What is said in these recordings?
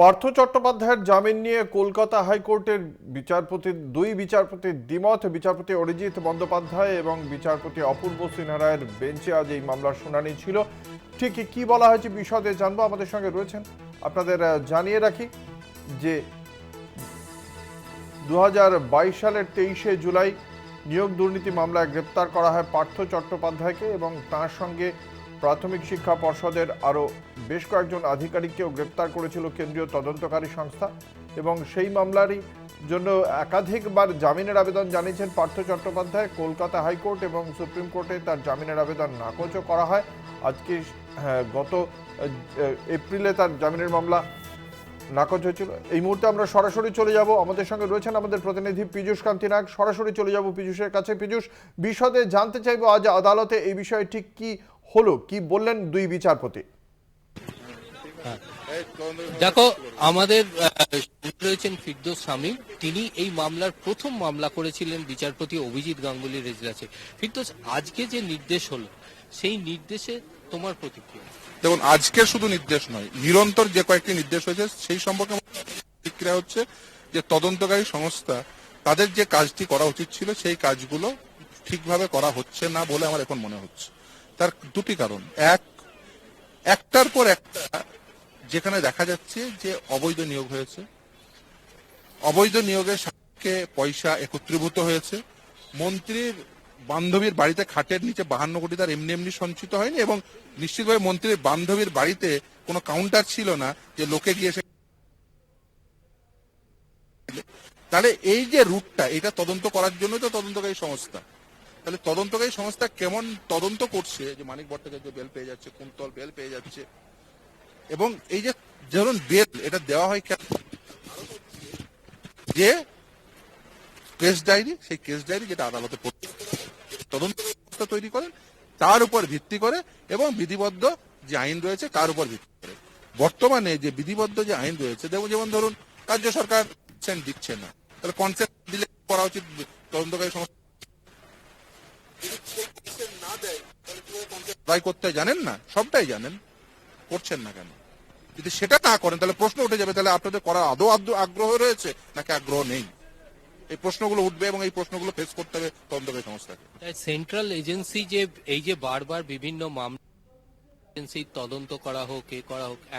পার্থ চট্টোপাধ্যায়ের জামিন নিয়ে কলকাতা হাইকোর্টের দুই বিচারপতির দ্বিমত। বিচারপতি অরিজিৎ বন্দ্যোপাধ্যায় এবং বিচারপতি অপূর্ব সিনহা রায়ের বেঞ্চে আজ এই মামলার শুনানি ছিল। ঠিক কি বলা হয়েছে বিশদে জানবো, আমাদের সঙ্গে রয়েছেন। আপনাদের জানিয়ে রাখি যে 2022 সালের 23শে জুলাই নিয়োগ দুর্নীতি মামলায় গ্রেপ্তার করা হয় পার্থ চট্টোপাধ্যায়কে এবং তার সঙ্গে প্রাথমিক শিক্ষা পর্ষদের আরও বেশ কয়েকজন আধিকারিককেও গ্রেপ্তার করেছিল কেন্দ্রীয় তদন্তকারী সংস্থা। এবং সেই মামলারই জন্য একাধিকবার জামিনের আবেদন জানিয়েছেন পার্থ চট্টোপাধ্যায়। কলকাতা হাইকোর্ট এবং সুপ্রিম কোর্টে তার জামিনের আবেদন নাকচও করা হয়। আজকে গত এপ্রিলে তার জামিনের মামলা নাকচ হয়েছিল। এই মুহূর্তে আমরা সরাসরি চলে যাব, আমাদের সঙ্গে রয়েছেন আমাদের প্রতিনিধি পীযূষ কান্তি নাগ। সরাসরি চলে যাব পীযূষের কাছে। পীযূষ, বিশদে জানতে চাইবো আজ আদালতে এই বিষয়ে ঠিক কি হলো, কি বললেন দুই বিচারপতি? দেখো, আমাদের রয়েছেন ফিরদৌস শামীম, তিনি এই মামলার প্রথম মামলা করেছিলেন বিচারপতি অভিজিৎ গাঙ্গুলির এজলাসে। ফিরদৌস, আজকে যে নির্দেশ হলো সেই নির্দেশে তোমার প্রতিক্রিয়া? দেখুন, আজকের শুধু নির্দেশ নয়, নিরন্তর যে কয়েকটি নির্দেশ হয়েছে সেই সম্পর্কে প্রতিক্রিয়া হচ্ছে যে তদন্তকারী সংস্থা তাদের যে কাজটি করা উচিত ছিল সেই কাজগুলো ঠিকভাবে করা হচ্ছে না বলে আমার এখন মনে হচ্ছে। তার দুটি কারণ। একটার পর একটা যেখানে দেখা যাচ্ছে যে অবৈধ নিয়োগ হয়েছে, অবৈধ নিয়োগের সাথে পয়সা একত্রীভূত হয়েছে। মন্ত্রীর বান্ধবীর বাড়িতে খাটের নিচে 52 কোটি তার এমনি এমনি সঞ্চিত হয়নি, এবং নিশ্চিতভাবে মন্ত্রীর বান্ধবীর বাড়িতে কোনো কাউন্টার ছিল না যে লোকে গিয়ে তাহলে এই যে রুটটা, এটা তদন্ত করার জন্য তো তদন্তকারী সংস্থা। তাহলে তদন্তকারী সংস্থা কেমন তদন্ত করছে যে মানিক ভট্টাচার্য বেল পেয়ে যাচ্ছে, কুন্তল বেল পেয়ে যাচ্ছে, এবং এই যে ধরুন বেল এটা দেওয়া হয় কেন, যে কেস ডায়েরি, সেই কেস ডায়েরি যেটা আদালতে তদন্ত ব্যবস্থা তৈরি করেন তার উপর ভিত্তি করে এবং বিধিবদ্ধ যে আইন রয়েছে তার উপর ভিত্তি করে। বর্তমানে যে বিধিবদ্ধ যে আইন রয়েছে, যেমন ধরুন রাজ্য সরকার দিচ্ছে না, তাহলে কনসেপ্ট দিলে করা উচিত তদন্তকারী সংস্থা না দেয় তাহলে করতে জানেন না, সবটাই জানেন, করছেন না কেন? যদি সেটা না করেন তাহলে প্রশ্ন উঠে যাবে, তাহলে আপনাদের করার আদৌ আগ্রহ রয়েছে নাকি আগ্রহ নেই। এই প্রশ্নগুলো উঠবে এবং এই প্রশ্নগুলো ফেস করতে হবে তদন্তকারী সংস্থাকে। সেন্ট্রাল এজেন্সি যে এই যে বারবার বিভিন্ন মামলা এজেন্সি তদন্ত করা হোক,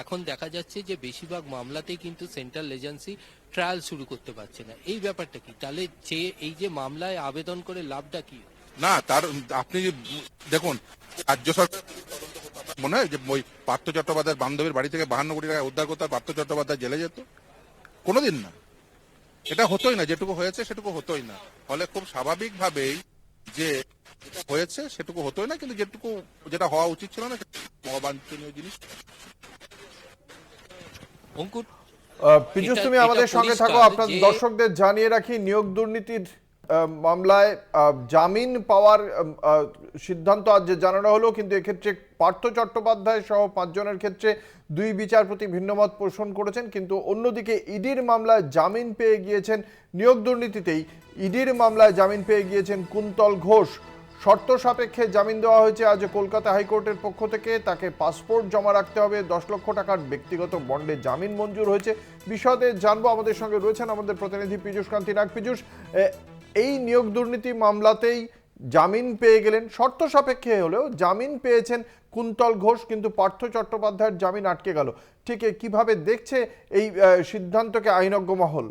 এখন দেখা যাচ্ছে যে বেশিরভাগ মামলাতেই কিন্তু সেন্ট্রাল এজেন্সি ট্রায়াল শুরু করতে পারছে না। এই ব্যাপারটা কি? তাহলে এই যে মামলায় আবেদন করে লাভটা কি? না, তার আপনি দেখুন, রাজ্য সরকার মনে হয় যে ওই পার্থ চট্টোপাধ্যায়ের বান্ধবীর বাড়ি থেকে 52 কোটি টাকা উদ্ধার করতে পার্থ চট্টোপাধ্যায় জেলে যেত? কোনোদিন না, এটা হতোই না। যেটুকু হয়েছে সেটুকু হতোই না। ফলে খুব স্বাভাবিকভাবেই যে হয়েছে সেটুকু হতোই না, কিন্তু যেটা হওয়া উচিত ছিল না অবাঞ্ছনীয় জিনিস। অঙ্কুর, পীযূষ, তুমি আমাদের সঙ্গে থাকো। আপনার দর্শকদের জানিয়ে রাখি, নিয়োগ দুর্নীতির মামলায় জামিন পাওয়ার সিদ্ধান্ত আজ জানানো হলো, কিন্তু এক্ষেত্রে পার্থ চট্টোপাধ্যায় সহ 5 জনের ক্ষেত্রে দুই বিচারপতি ভিন্নমত পোষণ করেছেন। কিন্তু অন্যদিকে ইডির মামলায় জামিন পেয়ে গিয়েছেন, নিয়োগ দুর্নীতিতেই ইডির মামলায় জামিন পেয়ে গিয়েছেন কুন্তল ঘোষ। শর্ত সাপেক্ষে জামিন দেওয়া হয়েছে আজ কলকাতা হাইকোর্টের পক্ষ থেকে। তাকে পাসপোর্ট জমা রাখতে হবে, 10 লক্ষ টাকার ব্যক্তিগত বন্ডে জামিন মঞ্জুর হয়েছে। বিশদে জানবো, আমাদের সঙ্গে রয়েছেন আমাদের প্রতিনিধি পীযূষ কান্তি নাগ। পীযূষ, এই নিয়োগ দুর্নীতি মামলাতেই জামিন পেয়ে গেলেন, শর্ত সাপেক্ষে হলেও জামিন পেয়েছেন কুন্তল ঘোষ, কিন্তু পার্থ চট্টোপাধ্যায়ের জামিন আটকে গেল। ঠিক কিভাবে দেখছে এই সিদ্ধান্তকে আইনজ্ঞ মহল?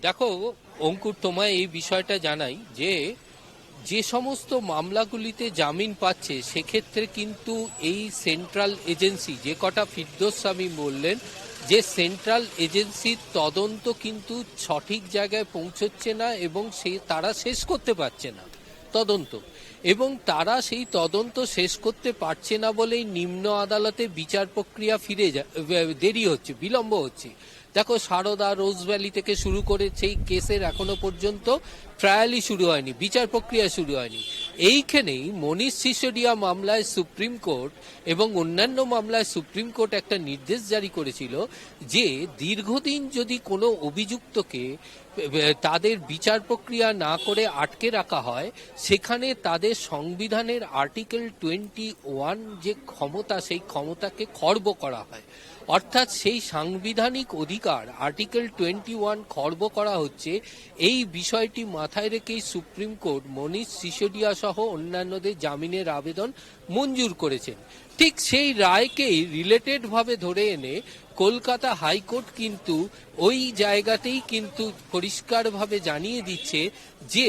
দেখো অঙ্কুর, তোমায় এই বিষয়টা জানাই যে যে সমস্ত মামলাগুলিতে জামিন পাচ্ছে সেক্ষেত্রে কিন্তু এই সেন্ট্রাল এজেন্সি, যে কটা ফিরদৌস শামীম বললেন যে সেন্ট্রাল এজেন্সির তদন্ত কিন্তু সঠিক জায়গায় পৌঁছচ্ছে না এবং তারা শেষ করতে পারছে না তদন্ত, এবং তারা সেই তদন্ত শেষ করতে পারছে না বলেই নিম্ন আদালতে বিচার প্রক্রিয়া দেরি হচ্ছে, বিলম্ব হচ্ছে। দেখো, সারদা, রোজভ্যালি থেকে শুরু করে সেই কেসের এখনো পর্যন্ত ট্রায়ালই শুরু হয়নি, বিচার প্রক্রিয়া শুরু হয়নি। এইখানেই মনীষ সিসোদিয়া মামলায় সুপ্রিম কোর্ট এবং অন্যান্য মামলায় সুপ্রিম কোর্ট একটা নির্দেশ জারি করেছিল যে দীর্ঘদিন যদি কোনো অভিযুক্তকে তাদের বিচার প্রক্রিয়া না করে আটকে রাখা হয়, সেখানে তাদের সংবিধানের আর্টিকেল 21 যে ক্ষমতা, সেই ক্ষমতাকে খর্ব করা হয়। অর্থাৎ সেই সাংবিধানিক অধিকার আর্টিকেল 21 খর্ব করা হচ্ছে। এই বিষয়টি মাথায় রেখেই সুপ্রিম কোর্ট মনীষ সিসোদিয়া সহ অন্যান্যদের জামিনের আবেদন মঞ্জুর করেছেন। ঠিক সেই রায়কেই রিলেটেড ভাবে ধরে এনে কলকাতা হাইকোর্ট কিন্তু ওই জায়গাতেই কিন্তু পরিষ্কারভাবে জানিয়ে দিচ্ছে যে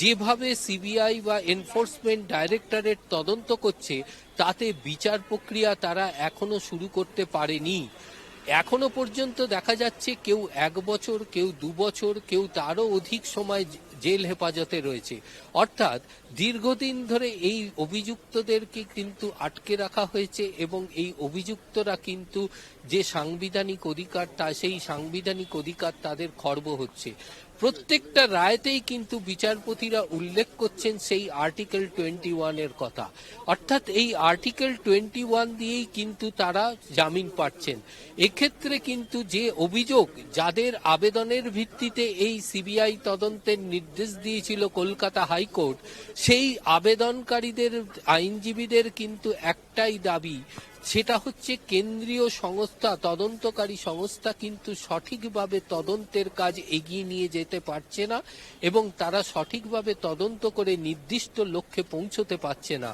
যেভাবে সিবিআই বা এনফোর্সমেন্ট ডাইরেক্টরেট তদন্ত করছে, তাতে বিচার প্রক্রিয়া তারা এখনো শুরু করতে পারেনি। এখনো পর্যন্ত দেখা যাচ্ছে কেউ 1 বছর, কেউ 2 বছর, কেউ তারও অধিক সময় জেল হেফাজতে রয়েছে। অর্থাৎ দীর্ঘদিন ধরে এই অভিযুক্তদেরকে কিন্তু আটকে রাখা হয়েছে এবং এই অভিযুক্তরা কিন্তু যে সাংবিধানিক অধিকার, তা সেই সাংবিধানিক অধিকার তাদের খর্ব হচ্ছে। প্রত্যেকটা রায়তেই কিন্তু বিচারপতিরা উল্লেখ করছেন সেই আর্টিকেল 21 এর কথা। অর্থাৎ এই আর্টিকেল 21 দিয়েই কিন্তু তারা জামিন পাচ্ছেন। এক্ষেত্রে কিন্তু যে অভিযোগ, যাদের আবেদনের ভিত্তিতে এই সিবিআই তদন্তের নির্দেশ দিয়েছিল কলকাতা হাইকোর্ট, সেই আবেদনকারীদের আইনজীবীদের কিন্তু একটাই দাবি, সেটা হচ্ছে কেন্দ্রীয় সংস্থা, তদন্তকারী সংস্থা কিন্তু সঠিকভাবে তদন্তের কাজ এগিয়ে নিয়ে যেতে পারছে না এবং তারা সঠিকভাবে তদন্ত করে নির্দিষ্ট লক্ষ্যে পৌঁছতে পারছে না।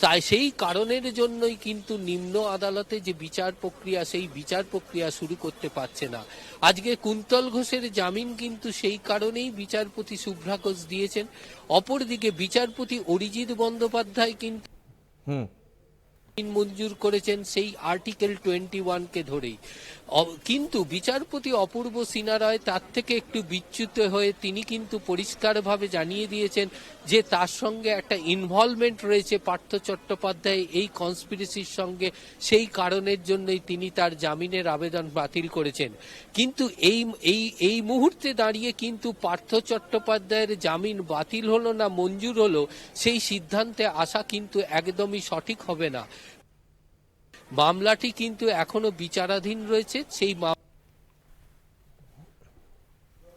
তাই সেই কারণের জন্যই কিন্তু নিম্ন আদালতে যে বিচার প্রক্রিয়া, সেই বিচার প্রক্রিয়া শুরু করতে পারছে না। আজকে কুন্তল ঘোষের জামিন কিন্তু সেই কারণেই বিচারপতি শুভ্রা ঘোষ দিয়েছেন। অপরদিকে বিচারপতি অরিজিৎ বন্দ্যোপাধ্যায় কিন্তু মঞ্জুর করেছেন সেই আর্টিকেল 21 কে ধরেই। কিন্তু বিচারপতি অপূর্ব সিনহা রায় তার থেকে একটু বিচ্যুত হয়ে তিনি কিন্তু পরিষ্কারভাবে জানিয়ে দিয়েছেন যে তার সঙ্গে একটা ইনভলভমেন্ট রয়েছে পার্থ চট্টোপাধ্যায় এই কনস্পিরেসির সঙ্গে, সেই কারণের জন্যই তিনি তার জামিনের আবেদন বাতিল করেছেন। কিন্তু এই মুহূর্তে দাঁড়িয়ে কিন্তু পার্থ চট্টোপাধ্যায়ের জামিন বাতিল হলো না মঞ্জুর হলো, সেই সিদ্ধান্তে আসা কিন্তু একদমই সঠিক হবে না। মামলাটি কিন্তু এখনো বিচারাধীন রয়েছে সেই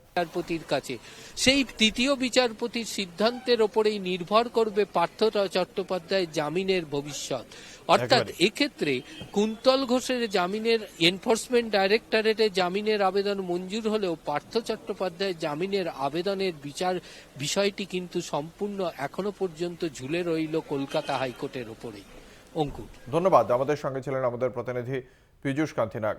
বিচারপতির কাছে। সেই তৃতীয় বিচারপতির সিদ্ধান্তের ওপরেই নির্ভর করবে পার্থ চট্টোপাধ্যায়ের জামিনের ভবিষ্যৎ। অর্থাৎ এক্ষেত্রে কুন্তল ঘোষের জামিনের, এনফোর্সমেন্ট ডাইরেক্টরেটের জামিনের আবেদন মঞ্জুর হলেও পার্থ চট্টোপাধ্যায়ের জামিনের আবেদনের বিষয়টি কিন্তু সম্পূর্ণ এখনো পর্যন্ত ঝুলে রইল কলকাতা হাইকোর্টের ওপরেই। অঙ্কুর, ধন্যবাদ। আমাদের সঙ্গে ছিলেন আমাদের প্রতিনিধি পীযূষ কান্তি নাগ।